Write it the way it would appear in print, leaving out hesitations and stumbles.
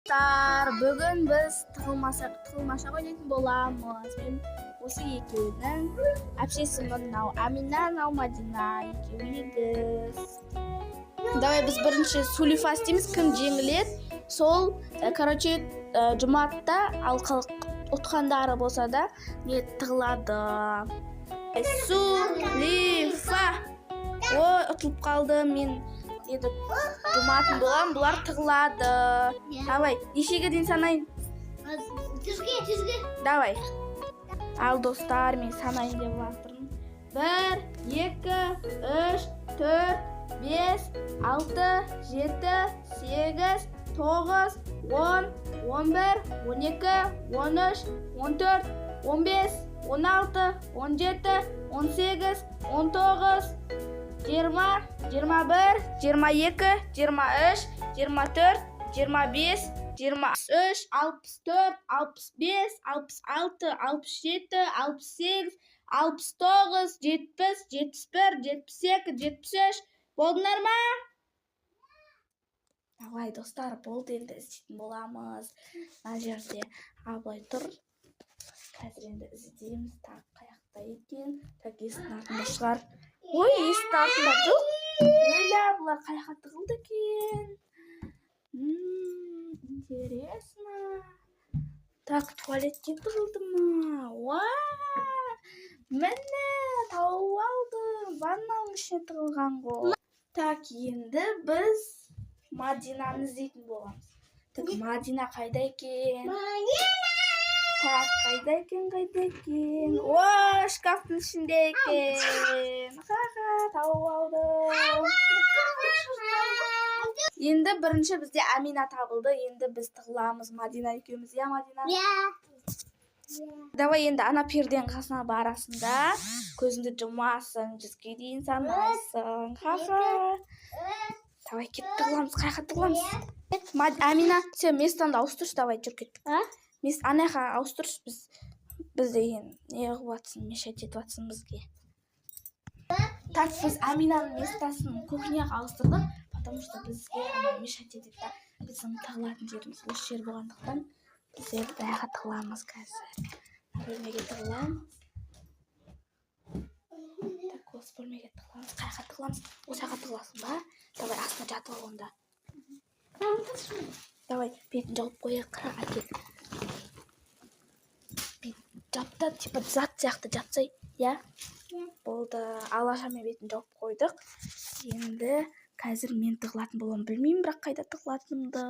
достар, бүгін біз тығылмаша ойнайтын боламыз. Мен осы екеуінің әпшесі мынау Амина, мынау Мадина, екеуі егіз. Давай біз бірінші сулифа істейміз, кім жеңіледі, сол, жұматта алқалық ұтқандары болса да не тығылады. Сулифа! Ой, ұтылып қалды, мен деді жұматын болам, бұлар тығылады. Давай, нешеге дейін санайын? Түзге. Давай. Ал достар, мен санайын деп жатырмын. 1, 2, 3, 4, 5, 6, 7, 8, 9, 10, 11, 12, 13, 14, 15, 16, 17, 18, 19, 20, 21, 22, 23, 24, 25, 23, 64, 65, 66, 67, 68, 69, 70, 71, 72, 73. Болдыңдар ма? Давай, достар, болды, енді іздейтін боламыз. Мына жерде абылай тұр. Қазір енді іздейміз. Так, қаяқта екен? Так, есіктің артында шығар. Ой, есіктің артында жоқ. Ойла, бұлар қаяққа тығылды екен? Интересно. Так, туалетке тығылды ма? Міне, тауып алдым. Ваннаның ішіне тығылған ғой. Так, енді біз Мадинаны іздейтін боламыз. Так, Мадина қайда екен? Так, қайда екен? О, шкафтың ішінде екен. Тауып алдым. Енді бірінші бізде Амина табылды. Енді біз тығыламыз Мадина екеуміз. Я, Мадина? Давай енді ана перденің қасына барасында. Көзіңді жұмасың, 100-ге дейін санайсың. Давай, кеп тығыламыз, қайқа тығыламыз. Амина, сен местанды ауыстыршы, давай, жүр кеттік. Анаяқа ауыстыршы, біз деген не қылуатсын, мешать етуатсын бізге. Так, біз Аминаның местасын кухняға ауыстырдық, потому что бізге мешать етеді. Біздің тығылатын жеріміз осы жер болғандықтан, біздер даяға тығыламыз қазір. Бөлмеге тығыламыз. Так, осы бөлмеге тығыламыз. Қайқа тығыламыз? Осыға тығыласың ба? Давай, астына жатып ал онда. Давай, бетін жауып қойып, қыраға кел. Бетін жапта, типа зат сияқты жатсай, я? Болды, алашамен бетін жауып қойдық. Енді қазір мен тығылатын боламын. Білмеймін, бірақ қайда тығылатынымды.